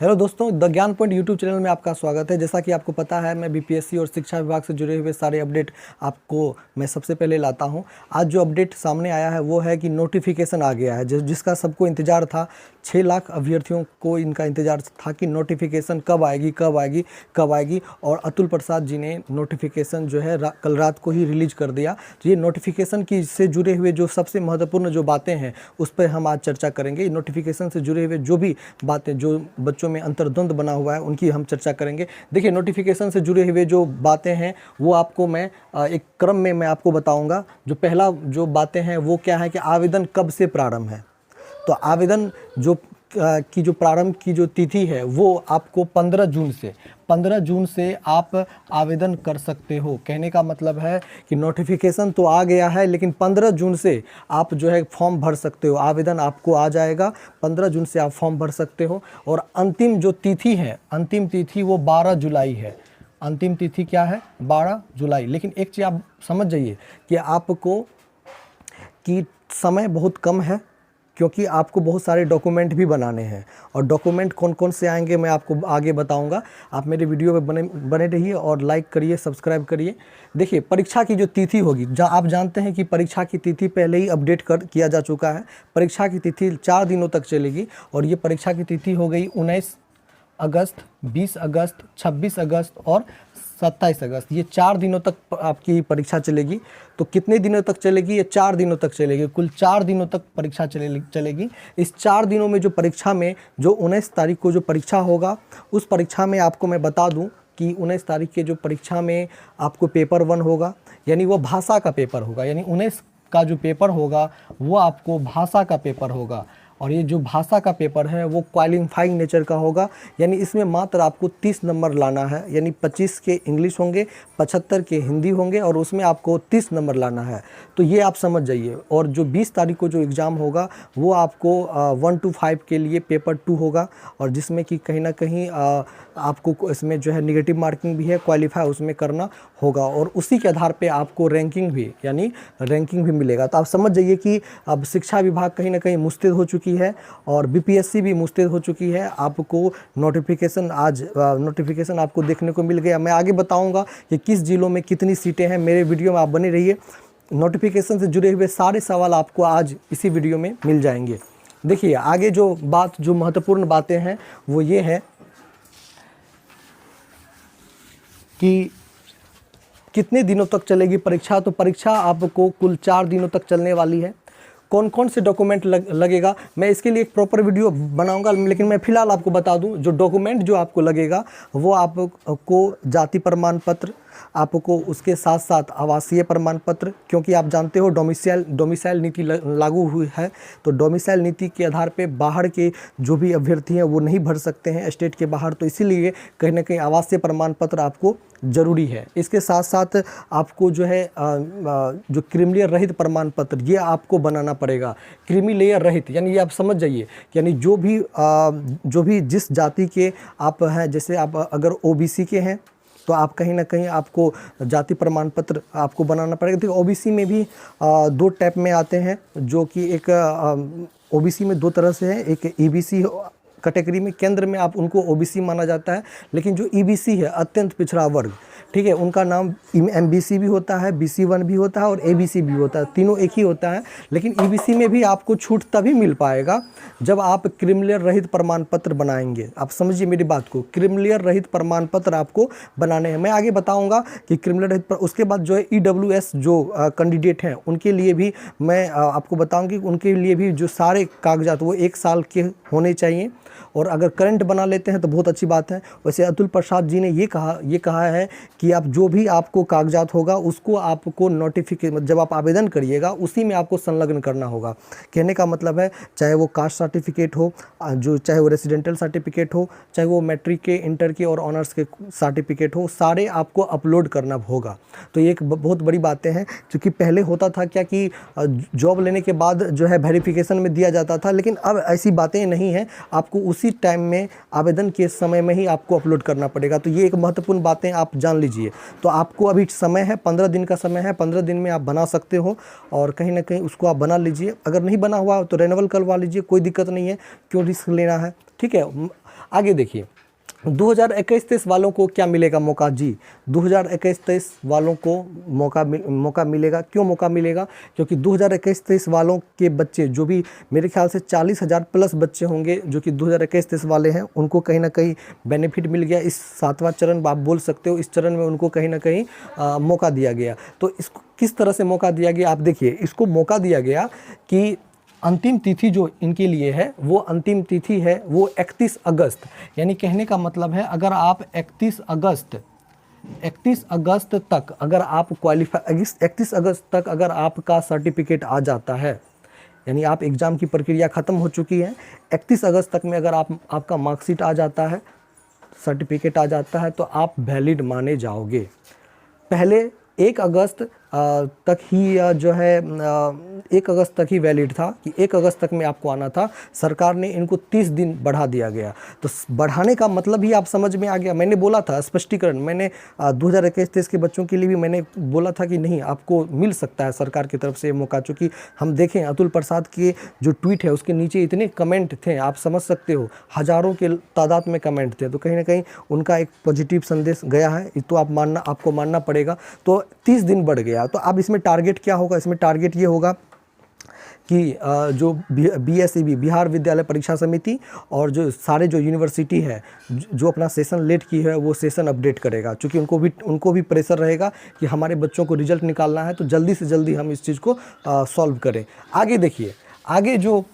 Hello दोस्तों, the ज्ञान point YouTube channel में आपका स्वागत है। जैसा कि आपको पता है, मैं बीपीएससी और शिक्षा विभाग से जुड़े हुए सारे अपडेट आपको मैं सबसे पहले लाता हूं। आज जो अपडेट सामने आया है वो है कि नोटिफिकेशन आ गया है, जिसका सबको इंतज़ार था। 6 लाख अभ्यर्थियों को इनका इंतज़ार था कि नोटिफिकेशन कब आएगी कब आएगी कब आएगी, और अतुल प्रसाद जी ने नोटिफिकेशन जो है कल रात को ही रिलीज कर दिया। तो ये नोटिफिकेशन की से जुड़े हुए जो सबसे महत्वपूर्ण जो बातें हैं उस पर हम आज चर्चा करेंगे। नोटिफिकेशन से जुड़े हुए जो भी बातें जो बच्चों में अंतर्द्वंद बना हुआ है उनकी हम चर्चा करेंगे। देखिए, नोटिफिकेशन से जुड़े हुए जो बातें हैं वो आपको मैं एक क्रम में मैं आपको बताऊंगा। जो पहला जो बातें हैं वो क्या है कि आवेदन कब से प्रारंभ है। तो आवेदन जो प्रारंभ की जो तिथि है वो आपको 15 जून से आप आवेदन कर सकते हो। कहने का मतलब है कि नोटिफिकेशन तो आ गया है, लेकिन 15 जून से आप जो है फॉर्म भर सकते हो। आवेदन आपको आ जाएगा, 15 जून से आप फॉर्म भर सकते हो। और अंतिम जो तिथि है, अंतिम तिथि वो 12 जुलाई है। अंतिम तिथि क्या है? 12 जुलाई। लेकिन एक चीज़ आप समझ जाइए कि आपको कि समय बहुत कम है, क्योंकि आपको बहुत सारे डॉक्यूमेंट भी बनाने हैं। और डॉक्यूमेंट कौन कौन से आएंगे मैं आपको आगे बताऊंगा। आप मेरे वीडियो पे बने रहिए और लाइक करिए, सब्सक्राइब करिए। देखिए, परीक्षा की जो तिथि होगी, आप जानते हैं कि परीक्षा की तिथि पहले ही अपडेट किया जा चुका है। परीक्षा की तिथि 4 दिनों तक चलेगी, और ये परीक्षा की तिथि हो गई 19 अगस्त, 20 अगस्त, 26 अगस्त और 27 अगस्त। ये 4 दिनों तक आपकी परीक्षा चलेगी। तो कितने दिनों तक चलेगी? ये 4 दिनों तक चलेगी। कुल 4 दिनों तक परीक्षा चलेगी। इस 4 दिनों में जो परीक्षा में जो 19 तारीख को जो परीक्षा होगा, उस परीक्षा में आपको मैं बता दूं कि 19 तारीख के जो परीक्षा में आपको पेपर 1 होगा, यानी वो भाषा का पेपर होगा। यानी 19 का जो पेपर होगा वो आपको भाषा का पेपर होगा। और ये जो भाषा का पेपर है वो क्वालिफाइंग नेचर का होगा, यानी इसमें मात्र आपको 30 नंबर लाना है। यानी 25 के इंग्लिश होंगे, 75 के हिंदी होंगे, और उसमें आपको 30 नंबर लाना है। तो ये आप समझ जाइए। और जो 20 तारीख को जो एग्ज़ाम होगा वो आपको 1 to 5 के लिए पेपर 2 होगा, और जिसमें कि कहीं ना कहीं आपको इसमें जो है नेगेटिव मार्किंग भी है, क्वालिफाई उसमें करना होगा। और उसी के आधार पे आपको रैंकिंग भी मिलेगा। तो आप समझ जाइए कि अब शिक्षा विभाग कहीं ना कहीं मुस्तैद हो चुकी है, और बीपीएससी भी मुस्तैद हो चुकी है। आपको नोटिफिकेशन आपको देखने को मिल गया। मैं आगे बताऊंगा कि किस जिलों में कितनी सीटें हैं। मेरे वीडियो में आप बने रहिए। नोटिफिकेशन से जुड़े हुए सारे सवाल आपको आज इसी वीडियो में मिल जाएंगे। देखिए, आगे जो महत्वपूर्ण बातें हैं वो ये है कि कितने दिनों तक चलेगी परीक्षा। तो परीक्षा आपको कुल 4 दिनों तक चलने वाली है। कौन कौन से डॉक्यूमेंट लगेगा, मैं इसके लिए एक प्रॉपर वीडियो बनाऊंगा, लेकिन मैं फ़िलहाल आपको बता दूं जो डॉक्यूमेंट जो आपको लगेगा वो आपको जाति प्रमाण पत्र, आपको उसके साथ साथ आवासीय प्रमाण पत्र, क्योंकि आप जानते हो डोमिसाइल नीति लागू हुई है। तो डोमिसाइल नीति के आधार पे बाहर के जो भी अभ्यर्थी हैं वो नहीं भर सकते हैं स्टेट के बाहर। तो इसीलिए कहीं ना कहीं आवासीय प्रमाण पत्र आपको ज़रूरी है। इसके साथ साथ आपको जो है जो क्रीमी लेयर रहित प्रमाण पत्र ये आपको बनाना पड़ेगा। क्रीमी लेयर रहित यानी ये आप समझ जाइए, यानी जो भी जिस जाति के आप हैं, जैसे आप अगर ओबीसी के हैं तो आप कहीं ना कहीं आपको जाति प्रमाण पत्र आपको बनाना पड़ेगा। देखिए, ओबीसी में भी 2 टाइप में आते हैं, जो कि एक ओबीसी में 2 तरह से है। एक ईबीसी कैटेगरी में, केंद्र में आप उनको ओबीसी माना जाता है, लेकिन जो ईबीसी है अत्यंत पिछड़ा वर्ग, ठीक है, उनका नाम एमबीसी भी होता है, BC1 भी होता है और एबीसी भी होता है। तीनों एक ही होता है। लेकिन ईबीसी में भी आपको छूट तभी मिल पाएगा जब आप क्रीमी लेयर रहित प्रमाण पत्र बनाएंगे। आप समझिए मेरी बात को, क्रीमी लेयर रहित प्रमाण पत्र आपको बनाने हैं। मैं आगे बताऊंगा कि क्रीमी लेयर रहित। उसके बाद जो है EWS जो कैंडिडेट हैं उनके लिए भी मैं आपको बताऊँगी, उनके लिए भी जो सारे कागजात वो 1 साल के होने चाहिए। और अगर करंट बना लेते हैं तो बहुत अच्छी बात है। वैसे अतुल प्रसाद जी ने ये कहा है कि आप जो भी आपको कागजात होगा उसको आपको नोटिफिकेशन जब आप आवेदन करिएगा उसी में आपको संलग्न करना होगा। कहने का मतलब है, चाहे वो कास्ट सर्टिफिकेट हो, चाहे वो रेसिडेंटल सर्टिफिकेट हो, चाहे वो मैट्रिक के, इंटर के और ऑनर्स के सर्टिफिकेट हो, सारे आपको अपलोड करना होगा। तो ये एक बहुत बड़ी बातें हैं, क्योंकि पहले होता था क्या कि जॉब लेने के बाद जो है वेरिफिकेशन में दिया जाता था, लेकिन अब ऐसी बातें नहीं हैं। आपको उसी टाइम में आवेदन के समय में ही आपको अपलोड करना पड़ेगा। तो ये एक महत्वपूर्ण बातें आप जान लीजिए। तो आपको अभी समय है, 15 दिन का समय है, 15 दिन में आप बना सकते हो और कहीं ना कहीं उसको आप बना लीजिए। अगर नहीं बना हुआ तो रेन्यूअल करवा लीजिए, कोई दिक्कत नहीं है, क्यों रिस्क लेना है, ठीक है। आगे देखिए 2021-23 वालों को क्या मिलेगा मौका जी। 2021-23 वालों को मौका मिलेगा। क्यों मौका मिलेगा? क्योंकि 2021-23 वालों के बच्चे जो भी मेरे ख्याल से 40,000 प्लस बच्चे होंगे जो कि 2021-23 वाले हैं, उनको कहीं ना कहीं बेनिफिट मिल गया। इस 7वां चरण आप बोल सकते हो, इस चरण में उनको कहीं ना कहीं मौका दिया गया। तो इसको किस तरह से मौका दिया गया आप देखिए। इसको मौका दिया गया कि अंतिम तिथि जो इनके लिए है वो अंतिम तिथि है वो 31 अगस्त। यानी कहने का मतलब है अगर आप 31 अगस्त तक अगर आप क्वालिफाई 31 अगस्त तक अगर आपका सर्टिफिकेट आ जाता है, यानी आप एग्ज़ाम की प्रक्रिया ख़त्म हो चुकी है, 31 अगस्त तक में अगर आपका मार्कशीट आ जाता है, सर्टिफिकेट आ जाता है, तो आप वैलिड माने जाओगे। पहले 1 अगस्त तक ही जो है 1 अगस्त तक ही वैलिड था कि 1 अगस्त तक में आपको आना था। सरकार ने इनको 30 दिन बढ़ा दिया गया। तो बढ़ाने का मतलब ही आप समझ में आ गया। मैंने बोला था स्पष्टीकरण, मैंने 2021-23 के बच्चों के लिए भी मैंने बोला था कि नहीं, आपको मिल सकता है सरकार की तरफ से मौका। चूँकि हम देखें अतुल प्रसाद के जो ट्वीट है उसके नीचे इतने कमेंट थे, आप समझ सकते हो, हज़ारों के तादाद में कमेंट थे। तो कहीं ना कहीं उनका एक पॉजिटिव संदेश गया है, तो आपको मानना पड़ेगा। तो 30 दिन बढ़ गया। तो अब इसमें टारगेट क्या होगा? इसमें टारगेट ये होगा कि जो BSEB बिहार विद्यालय परीक्षा समिति और जो सारे जो यूनिवर्सिटी है जो अपना सेशन लेट की है वो सेशन अपडेट करेगा। चूँकि उनको भी प्रेशर रहेगा कि हमारे बच्चों को रिजल्ट निकालना है, तो जल्दी से जल्दी हम इस चीज़ को सॉल्व करें। आगे देखिए, आगे जो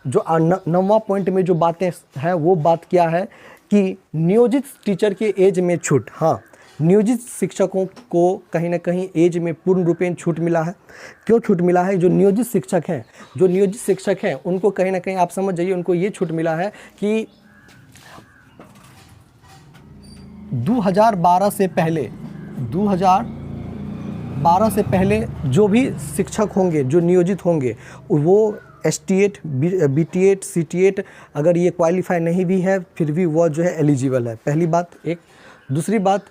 9वां पॉइंट में जो बातें हैं वो बात क्या है कि नियोजित टीचर के एज में छूट। हाँ, नियोजित शिक्षकों को कहीं ना कहीं एज में पूर्ण रूपेण छूट मिला है। क्यों छूट मिला है? जो नियोजित शिक्षक हैं उनको कहीं ना कहीं आप समझ जाइए, उनको ये छूट मिला है कि 2012 से पहले जो भी शिक्षक होंगे जो नियोजित होंगे वो ST8, BT8, CT8 अगर ये क्वालिफाई नहीं भी है फिर भी वो जो है एलिजिबल है। पहली बात एक। दूसरी बात,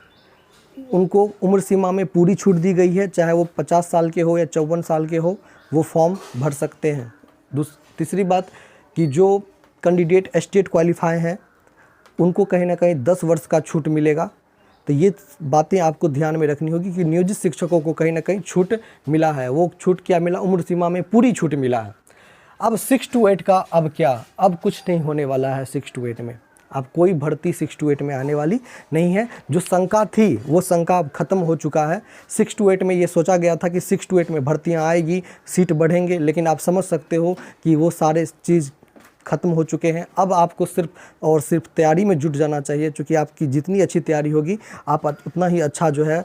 उनको उम्र सीमा में पूरी छूट दी गई है, चाहे वो 50 साल के हो या 54 साल के हो, वो फॉर्म भर सकते हैं। तीसरी बात कि जो कैंडिडेट ST8 क्वालिफाई हैं उनको कहीं ना कहीं 10 वर्ष का छूट मिलेगा। तो ये बातें आपको ध्यान में रखनी होगी कि नियोजित शिक्षकों को कहीं ना कहीं छूट मिला है। वो छूट क्या मिला? उम्र सीमा में पूरी छूट मिला है। अब 6 to 8 का अब क्या? अब कुछ नहीं होने वाला है 6 to 8 में। अब कोई भर्ती 6 to 8 में आने वाली नहीं है। जो शंका थी वो शंका अब ख़त्म हो चुका है। 6 to 8 में ये सोचा गया था कि 6 to 8 में भर्तियां आएगी, सीट बढ़ेंगे, लेकिन आप समझ सकते हो कि वो सारे चीज़ ख़त्म हो चुके हैं। अब आपको सिर्फ और सिर्फ तैयारी में जुट जाना चाहिए। क्योंकि आपकी जितनी अच्छी तैयारी होगी आप उतना ही अच्छा जो है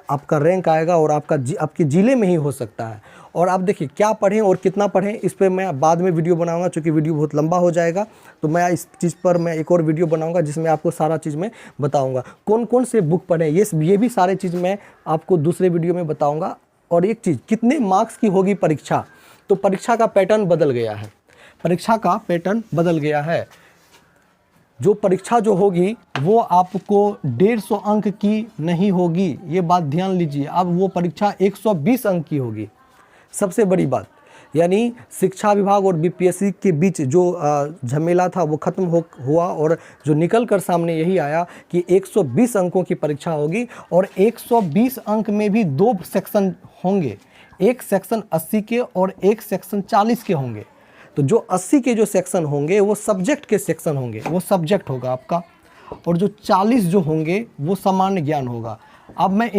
आपका रैंक आएगा और आपके ज़िले में ही हो सकता है। और आप देखिए क्या पढ़ें और कितना पढ़ें, इस पर मैं बाद में वीडियो बनाऊंगा। क्योंकि वीडियो बहुत लंबा हो जाएगा, तो मैं इस चीज़ पर मैं एक और वीडियो बनाऊंगा जिसमें आपको सारा चीज़ मैं बताऊंगा। कौन कौन से बुक पढ़ें ये भी सारे चीज़ मैं आपको दूसरे वीडियो में बताऊँगा। और एक चीज़, कितने मार्क्स की होगी परीक्षा? तो परीक्षा का पैटर्न बदल गया है। परीक्षा का पैटर्न बदल गया है। जो परीक्षा जो होगी वो आपको 150 अंक की नहीं होगी, ये बात ध्यान लीजिए। अब वो परीक्षा 120 अंक की होगी। सबसे बड़ी बात, यानी शिक्षा विभाग और BPSC के बीच जो झमेला था वो ख़त्म हुआ और जो निकल कर सामने यही आया कि 120 अंकों की परीक्षा होगी। और 120 अंक में भी 2 सेक्शन होंगे, एक सेक्शन 80 के और एक सेक्शन 40 के होंगे। तो जो 80 के जो सेक्शन होंगे वो सब्जेक्ट के सेक्शन होंगे, वो सब्जेक्ट होगा आपका। और जो 40 जो होंगे वो सामान्य ज्ञान होगा। अब मैं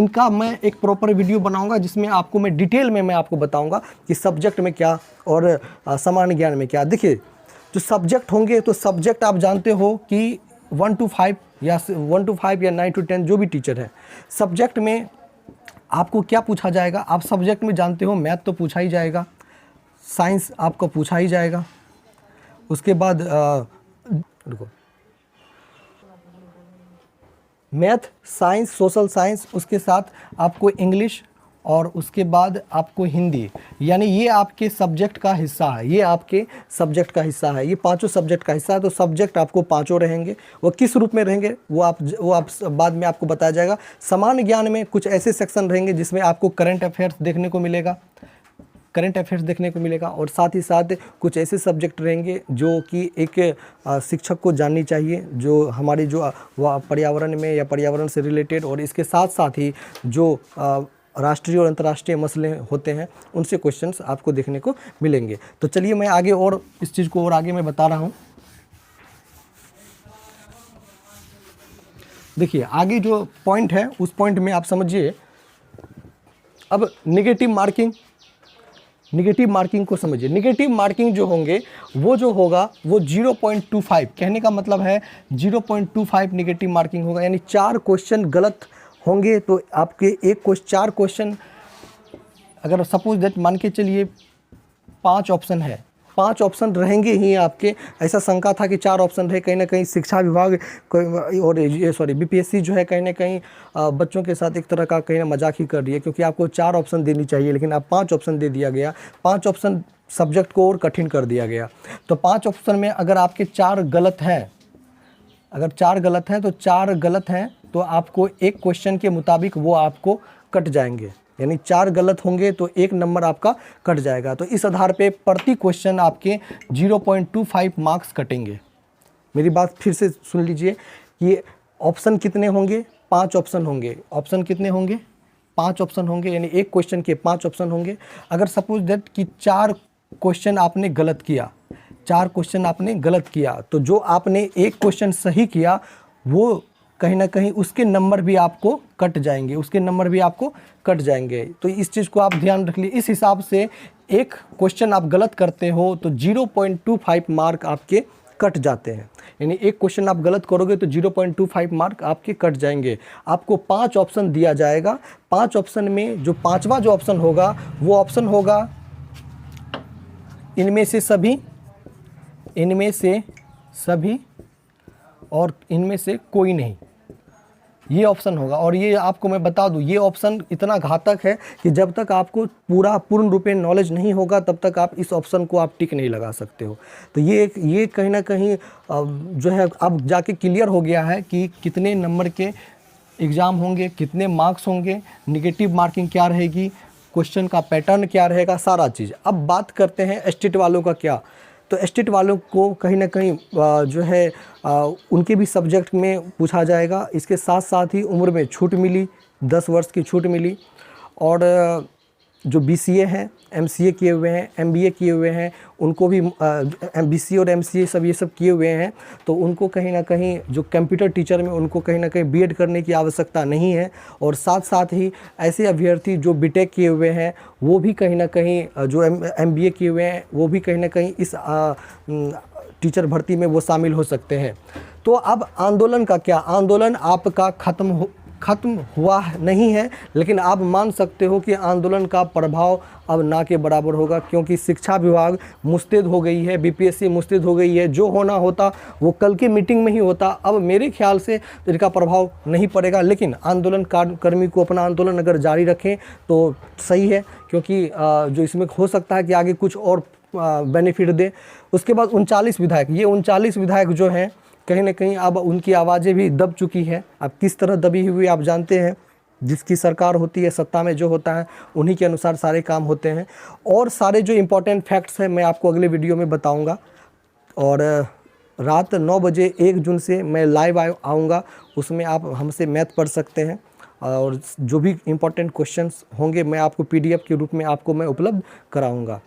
एक प्रॉपर वीडियो बनाऊंगा जिसमें आपको मैं डिटेल में मैं आपको बताऊंगा कि सब्जेक्ट में क्या और सामान्य ज्ञान में क्या। देखिए जो सब्जेक्ट होंगे, तो सब्जेक्ट आप जानते हो कि 1 to 5 या 9 to 10 जो भी टीचर है, सब्जेक्ट में आपको क्या पूछा जाएगा? आप सब्जेक्ट में जानते हो मैथ तो पूछा ही जाएगा, साइंस आपको पूछा ही जाएगा, उसके बाद रुको, मैथ, साइंस, सोशल साइंस, उसके साथ आपको इंग्लिश और उसके बाद आपको हिंदी, यानी ये आपके सब्जेक्ट का हिस्सा है, ये आपके सब्जेक्ट का हिस्सा है, ये पांचों सब्जेक्ट का हिस्सा है। तो सब्जेक्ट आपको पांचों रहेंगे, वो किस रूप में रहेंगे वो आप बाद में आपको बताया जाएगा। सामान्य ज्ञान में कुछ ऐसे सेक्शन रहेंगे जिसमें आपको करंट अफेयर्स देखने को मिलेगा, और साथ ही साथ कुछ ऐसे सब्जेक्ट रहेंगे जो कि एक शिक्षक को जाननी चाहिए, जो हमारी जो पर्यावरण में या पर्यावरण से रिलेटेड, और इसके साथ साथ ही जो राष्ट्रीय और अंतर्राष्ट्रीय मसले होते हैं उनसे क्वेश्चंस आपको देखने को मिलेंगे। तो चलिए मैं आगे और इस चीज़ को और आगे मैं बता रहा हूँ। देखिए आगे जो पॉइंट है उस पॉइंट में आप समझिए। अब नेगेटिव मार्किंग को समझिए। नेगेटिव मार्किंग जो होंगे वो जो होगा वो 0.25, कहने का मतलब है 0.25 नेगेटिव मार्किंग होगा, यानी 4 क्वेश्चन गलत होंगे तो आपके 4 क्वेश्चन, अगर सपोज दैट मान के चलिए 5 ऑप्शन है, 5 ऑप्शन रहेंगे ही आपके। ऐसा शंका था कि 4 ऑप्शन रहे, कहीं ना कहीं शिक्षा विभाग और बीपीएससी जो है कहीं ना कहीं बच्चों के साथ एक तरह का कहीं ना मजाक ही कर रही है, क्योंकि आपको 4 ऑप्शन देनी चाहिए लेकिन आप 5 ऑप्शन दे दिया गया। 5 ऑप्शन सब्जेक्ट को और कठिन कर दिया गया। तो 5 ऑप्शन में अगर आपके 4 गलत हैं, अगर 4 गलत हैं तो 4 गलत हैं तो आपको एक क्वेश्चन के मुताबिक वो आपको कट जाएंगे, यानी 4 गलत होंगे तो 1 नंबर आपका कट जाएगा। तो इस आधार पे प्रति क्वेश्चन आपके 0.25 मार्क्स कटेंगे। मेरी बात फिर से सुन लीजिए, ये ऑप्शन कितने होंगे? 5 ऑप्शन होंगे। ऑप्शन कितने होंगे? 5 ऑप्शन होंगे, यानी एक क्वेश्चन के 5 ऑप्शन होंगे। अगर सपोज दैट कि 4 क्वेश्चन आपने गलत किया, 4 क्वेश्चन आपने गलत किया, तो जो आपने एक क्वेश्चन सही किया वो कहीं ना कहीं उसके नंबर भी आपको कट जाएंगे, तो इस चीज़ को आप ध्यान रख लीजिए। इस हिसाब से एक क्वेश्चन आप गलत करते हो तो 0.25 मार्क आपके कट जाते हैं, यानी एक क्वेश्चन आप गलत करोगे तो 0.25 मार्क आपके कट जाएंगे। आपको 5 ऑप्शन दिया जाएगा। 5 ऑप्शन में जो 5वां जो ऑप्शन होगा वो ऑप्शन होगा इनमें से सभी और इनमें से कोई नहीं, ये ऑप्शन होगा। और ये आपको मैं बता दूं, ये ऑप्शन इतना घातक है कि जब तक आपको पूर्ण रूपेण नॉलेज नहीं होगा तब तक आप इस ऑप्शन को आप टिक नहीं लगा सकते हो। तो ये कहीं ना कहीं जो है अब जाके क्लियर हो गया है कि कितने नंबर के एग्ज़ाम होंगे, कितने मार्क्स होंगे, नेगेटिव मार्किंग क्या रहेगी, क्वेश्चन का पैटर्न क्या रहेगा, सारा चीज़। अब बात करते हैं एस्टेट वालों का क्या। तो एस्टेट वालों को कहीं ना कहीं जो है उनके भी सब्जेक्ट में पूछा जाएगा। इसके साथ साथ ही उम्र में छूट मिली, 10 वर्ष की छूट मिली। और जो बीसीए हैं, एमसीए किए हुए हैं, एमबीए किए हुए हैं, उनको भी बीसीए और एमसीए सब ये सब किए हुए हैं, तो उनको कहीं ना कहीं जो कंप्यूटर टीचर में उनको कहीं ना कहीं बीएड करने की आवश्यकता नहीं है। और साथ साथ ही ऐसे अभ्यर्थी जो बीटेक किए हुए हैं वो भी कहीं ना कहीं जो एमबीए किए हुए हैं वो भी कहीं ना कहीं इस टीचर भर्ती में वो शामिल हो सकते हैं। तो अब आंदोलन का क्या? आंदोलन आपका ख़त्म हुआ नहीं है, लेकिन आप मान सकते हो कि आंदोलन का प्रभाव अब ना के बराबर होगा, क्योंकि शिक्षा विभाग मुस्तैद हो गई है, बीपीएससी मुस्तैद हो गई है। जो होना होता वो कल की मीटिंग में ही होता। अब मेरे ख्याल से इनका प्रभाव नहीं पड़ेगा, लेकिन आंदोलन कर्मी को अपना आंदोलन अगर जारी रखें तो सही है, क्योंकि जो इसमें हो सकता है कि आगे कुछ और बेनिफिट दे। उसके बाद 39 विधायक, ये 39 विधायक जो हैं कहीं ना कहीं अब उनकी आवाज़ें भी दब चुकी हैं। अब किस तरह दबी हुई आप जानते हैं, जिसकी सरकार होती है, सत्ता में जो होता है उन्हीं के अनुसार सारे काम होते हैं। और सारे जो इम्पोर्टेंट फैक्ट्स हैं मैं आपको अगले वीडियो में बताऊंगा। और रात 9 बजे 1 जून से मैं लाइव आऊँगा, उसमें आप हमसे मैथ पढ़ सकते हैं। और जो भी इम्पोर्टेंट क्वेश्चंस होंगे मैं आपको PDF के रूप में आपको मैं उपलब्ध कराऊँगा।